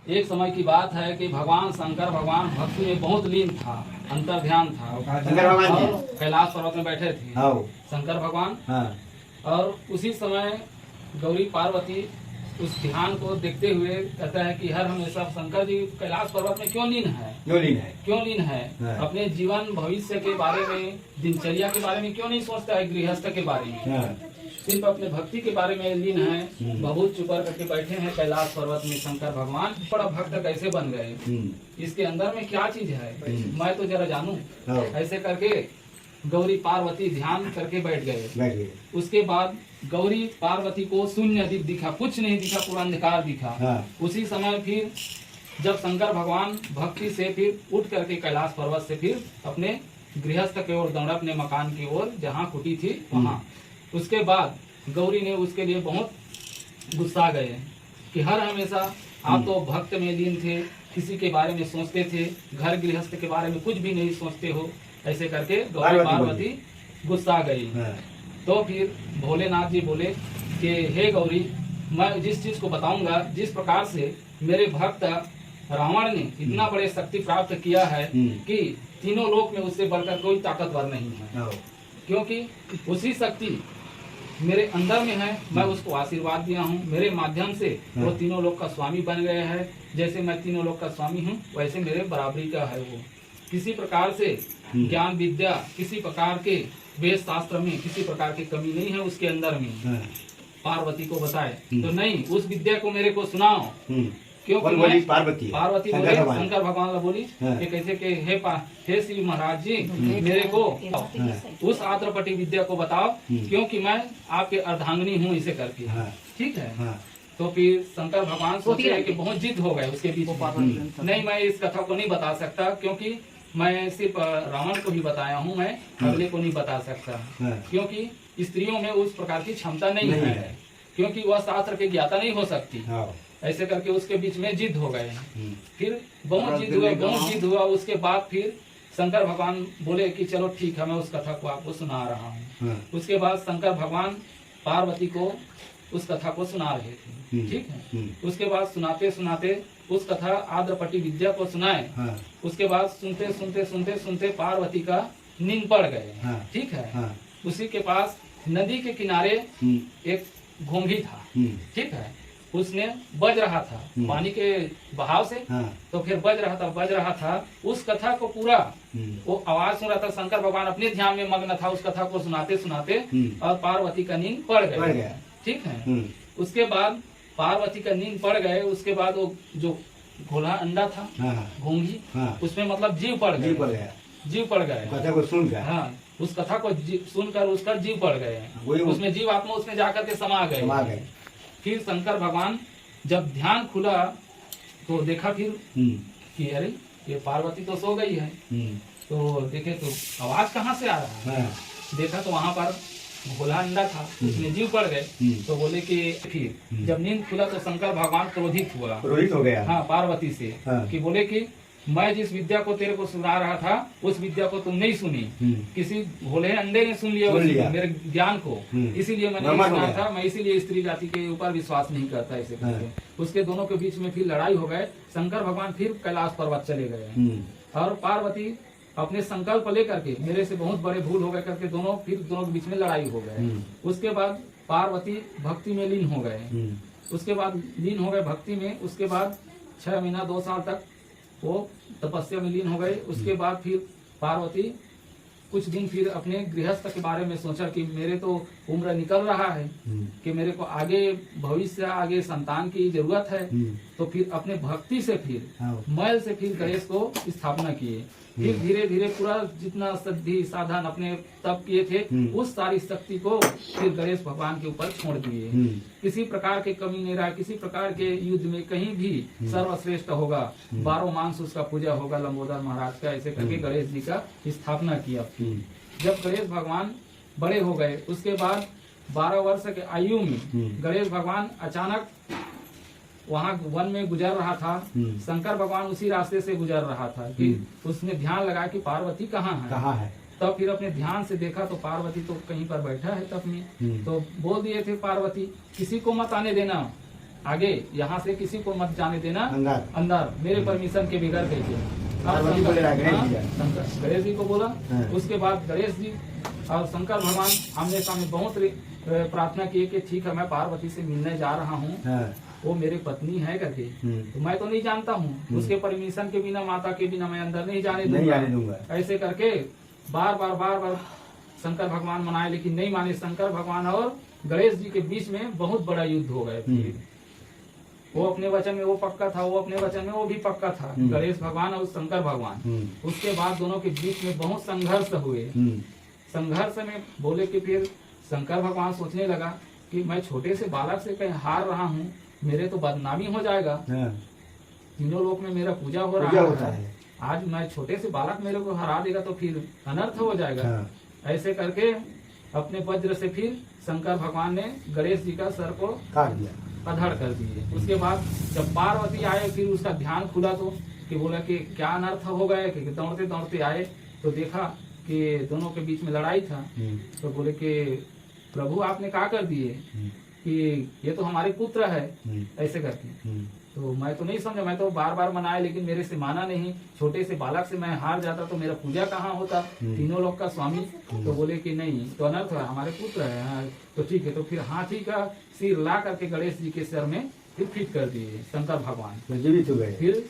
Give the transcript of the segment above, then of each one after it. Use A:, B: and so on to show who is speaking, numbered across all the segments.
A: एक समय की बात है कि भगवान शंकर भगवान भक्ति में बहुत लीन था, अंतर ध्यान था।
B: शंकर भगवान
A: और कैलाश पर्वत में बैठे थे शंकर भगवान। और उसी समय गौरी पार्वती उस ध्यान को देखते हुए कहता है कि हर हमेशा शंकर जी कैलाश पर्वत में क्यों लीन है, अपने जीवन भविष्य के बारे में, दिनचर्या के बारे में क्यों नहीं सोचता है, गृहस्थ के बारे में, सिर्फ अपने भक्ति के बारे में लीन है। बहुत चुप करके बैठे हैं कैलाश पर्वत में शंकर भगवान। बड़ा भक्त कैसे बन गए, इसके अंदर में क्या चीज है, मैं तो जरा जानूं। ऐसे करके गौरी पार्वती ध्यान करके बैठ गए। उसके बाद गौरी पार्वती को शून्य दिखा, कुछ नहीं दिखा, पूरा अंधकार दिखा। उसी समय फिर जब शंकर भगवान भक्ति से फिर उठ करके कैलाश पर्वत से फिर अपने गृहस्थ की ओर दौड़ा, अपने मकान की ओर जहाँ कुटी थी वहाँ। उसके बाद गौरी ने उसके लिए बहुत गुस्सा गए कि हर हमेशा आप तो भक्त में लीन थे, किसी के बारे में सोचते थे, घर गृहस्थ के बारे में कुछ भी नहीं सोचते हो। ऐसे करके गौरी पार्वती गुस्सा गई। तो फिर भोलेनाथ जी बोले कि हे गौरी, मैं जिस चीज को बताऊंगा, जिस प्रकार से मेरे भक्त रावण ने इतना बड़े शक्ति प्राप्त किया है कि तीनों लोक में उससे बढ़कर कोई ताकतवर नहीं है, क्योंकि उसी शक्ति मेरे अंदर में है। मैं उसको आशीर्वाद दिया हूँ, मेरे माध्यम से वो तीनों लोग का स्वामी बन गया है। जैसे मैं तीनों लोग का स्वामी हूँ, वैसे मेरे बराबरी का है वो। किसी प्रकार से ज्ञान विद्या, किसी प्रकार के वेद शास्त्र में किसी प्रकार की कमी नहीं है उसके अंदर में। पार्वती को बताए तो नहीं, उस विद्या को मेरे को सुनाओ। क्योंकि पार्वती बोले, शंकर भगवान बोली कि कैसे के हे श्री महाराज जी, मेरे को उस आद्रपटी विद्या को बताओ, क्योंकि मैं आपके अर्धांगिनी हूँ, इसे करके। ठीक है। तो फिर शंकर भगवान सोचे कि बहुत जिद हो गए उसके बीच में। नहीं, मैं इस कथा को नहीं बता सकता, क्योंकि मैं सिर्फ रावण को ही बताया हूँ, मैं अगले को नहीं बता सकता, क्योंकि स्त्रियों में उस प्रकार की क्षमता नहीं है, क्योंकि वह शास्त्र की ज्ञाता नहीं हो सकती। ऐसे करके उसके बीच में जिद हो गए। फिर बहुत जिद हुआ। उसके बाद फिर शंकर भगवान बोले कि चलो ठीक है, मैं उस कथा को आपको सुना रहा हूँ। उसके बाद शंकर भगवान पार्वती को उस कथा को सुना रहे थे। ठीक है। उसके बाद सुनाते सुनाते उस कथा आद्रपटी विद्या को सुनाए। उसके बाद सुनते सुनते सुनते सुनते पार्वती का नींद पड़ गए। ठीक है। उसी के पास नदी के किनारे एक घोंघी था। ठीक है। उसने बज रहा था पानी के बहाव से। तो फिर बज रहा था उस कथा को पूरा वो आवाज सुन रहा था। शंकर भगवान अपने ध्यान में मग्न था, उस कथा को सुनाते सुनाते, और पार्वती का नींद पड़ गए। ठीक है। उसके बाद पार्वती का नींद पड़ गए। उसके बाद वो जो घोला अंडा था, घोंघी, उसमें मतलब जीव पड़ गए कथा को सुनकर। हाँ, उस कथा को सुनकर उसका जीव पड़ गए, उसमें जीव आत्मा उसमें जाकर के समा गए। फिर शंकर भगवान जब ध्यान खुला तो देखा फिर कि अरे ये पार्वती तो सो गई है। तो देखे तो आवाज कहाँ से आ रहा है। देखा तो वहाँ पर भोला अंडा था, उसमें जीव पड़ गए। तो बोले कि फिर जब नींद खुला तो शंकर भगवान क्रोधित हो गया। हाँ, पार्वती से कि बोले कि मैं जिस विद्या को तेरे को सुना रहा था, उस विद्या को तुम नहीं सुनी, किसी भोले अंडे ने सुन लिया मेरे ज्ञान को, इसीलिए मैंने सुना था। मैं इसीलिए स्त्री जाति के ऊपर विश्वास नहीं करता। ऐसे करके उसके दोनों के बीच में फिर लड़ाई हो गए। शंकर भगवान फिर कैलाश पर्वत चले गए, और पार्वती अपने संकल्प लेकर के मेरे से बहुत बड़े भूल हो गए करके दोनों के बीच में लड़ाई हो गए। उसके बाद पार्वती भक्ति में लीन हो गए। उसके बाद लीन हो गए भक्ति में। उसके बाद 6 महीना 2 साल तक वो तपस्या में लीन हो गए। उसके बाद फिर पार्वती कुछ दिन फिर अपने गृहस्थ के बारे में सोचा कि मेरे तो उम्र निकल रहा है, कि मेरे को आगे भविष्य, आगे संतान की जरूरत है। तो फिर अपने भक्ति से फिर मैल से फिर गणेश को स्थापना किए। फिर धीरे धीरे पूरा जितना सिद्धि साधन अपने तप किए थे, उस सारी शक्ति को फिर गणेश भगवान के ऊपर छोड़ दिए। किसी प्रकार के कमी नहीं रहा, किसी प्रकार के युद्ध में कहीं भी सर्वश्रेष्ठ होगा, 12 मांस उसका पूजा होगा लंबोदर महाराज का। ऐसे करके गणेश जी का स्थापना किया। जब गणेश भगवान बड़े हो गए, उसके बाद 12 वर्ष के आयु में गणेश भगवान अचानक वहाँ वन में गुजर रहा था। शंकर भगवान उसी रास्ते से गुजर रहा था कि उसने ध्यान लगा कि पार्वती कहाँ है। तब फिर अपने ध्यान से देखा तो पार्वती तो कहीं पर बैठा है तब में। तो बोल दिए थे पार्वती, किसी को मत आने देना, आगे यहाँ से किसी को मत जाने देना अंदर मेरे परमिशन के बगैर कैसे। गणेश जी को बोला। उसके बाद गणेश जी और शंकर भगवान आमने सामने बहुत प्रार्थना की कि ठीक है मैं पार्वती से मिलने जा रहा हूँ, वो मेरे पत्नी है करके, तो मैं तो नहीं जानता हूँ, उसके परमिशन के बिना, माता के बिना मैं अंदर नहीं जाने दूंगा। ऐसे करके बार बार शंकर भगवान मनाए, लेकिन नहीं माने। शंकर भगवान और गणेश जी के बीच में बहुत बड़ा युद्ध हो गया। वो अपने वचन में वो पक्का था, वो अपने वचन में वो भी पक्का था, गणेश भगवान और शंकर भगवान। उसके बाद दोनों के बीच में बहुत संघर्ष हुए। संघर्ष में बोले कि फिर शंकर भगवान सोचने लगा कि मैं छोटे से बालक से कहीं हार रहा हूँ, मेरे तो बदनामी हो जाएगा, तीनों लोक में मेरा पूजा हो रहा है, आज मैं छोटे से बालक मेरे को हरा देगा तो फिर अनर्थ हो जाएगा। ऐसे करके अपने वज्र से फिर शंकर भगवान ने गणेश जी का सर को काट दिया, अधड़ कर दिए। उसके बाद जब पार्वती आए फिर उसका ध्यान खुला तो कि बोला कि क्या अनर्थ हो गए, कि दौड़ते दौड़ते आए तो देखा कि दोनों के बीच में लड़ाई था। तो बोले कि प्रभु आपने क्या कर दिए कि ये तो हमारे पुत्र है, ऐसे करके। तो मैं तो नहीं समझा, मैं तो बार बार मनाया लेकिन मेरे से माना नहीं, छोटे से बालक से मैं हार जाता तो मेरा पूजा कहाँ होता, तीनों लोग का स्वामी। तो बोले कि नहीं तो अनर्थ है, हमारे पुत्र है। तो ठीक है, तो फिर हाथी का सिर ला करके गणेश जी के सर में फिर फिट कर दिए शंकर भगवान, जीवित हो गए। फिर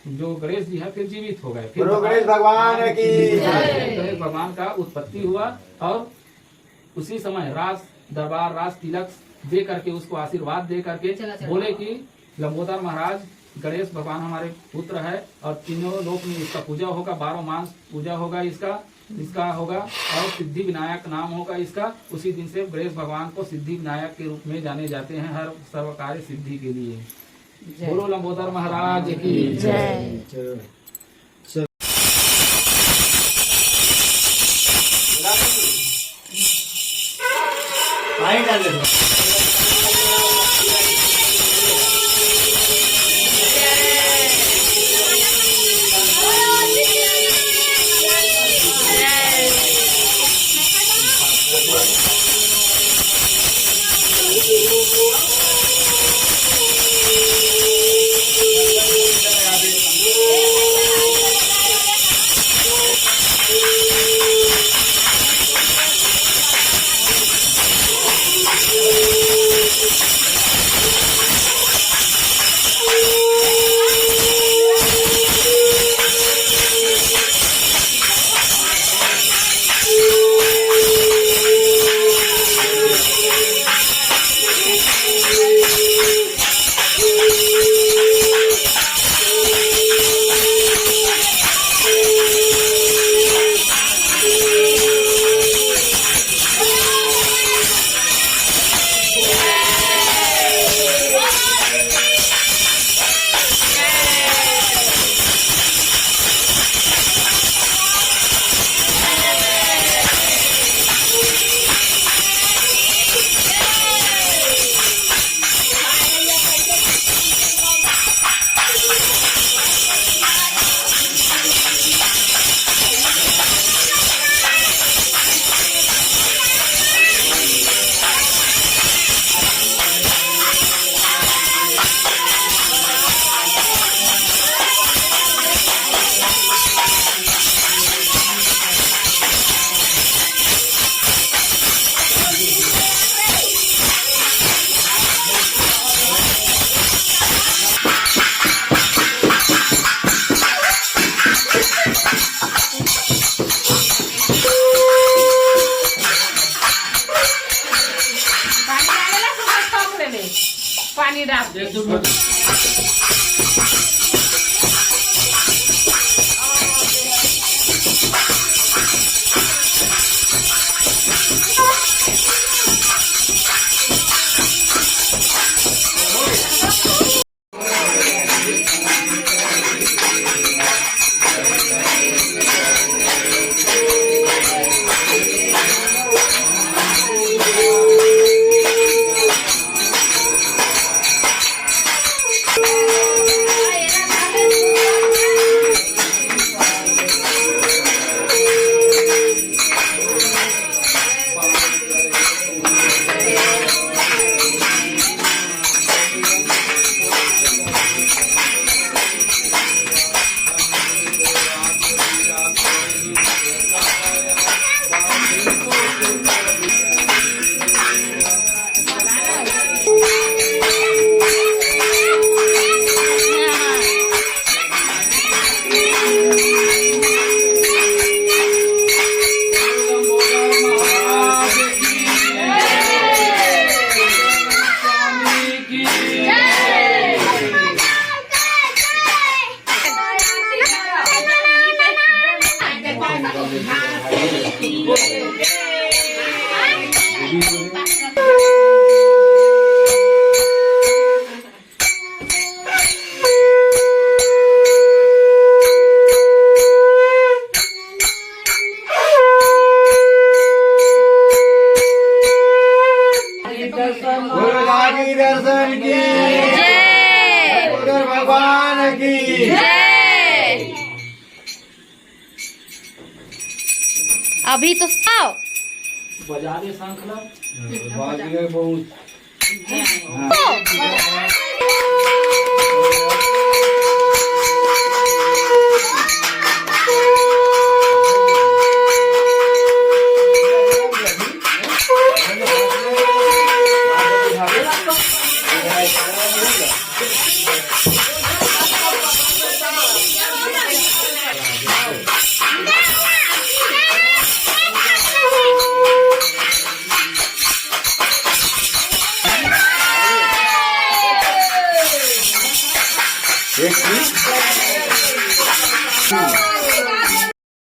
A: जो गणेश जी है फिर जीवित हो गए। फिर गणेश भगवान का उत्पत्ति हुआ और उसी समय राज दरबार, राज तिलक दे करके उसको आशीर्वाद दे करके बोले कि लंबोदर महाराज गणेश भगवान हमारे पुत्र है और तीनों लोक में इसका पूजा होगा, 12 मास पूजा होगा इसका होगा और सिद्धि विनायक नाम होगा इसका। उसी दिन से गणेश भगवान को सिद्धि विनायक के रूप में जाने जाते हैं हर सर्व कार्य सिद्धि के लिए। बोलो लंबोदर महाराज की जय।
B: पानी डाल
C: की
D: अभी तो आओ
A: बजा दे शंखला।
C: बाज गए बहुत।
A: हाँ।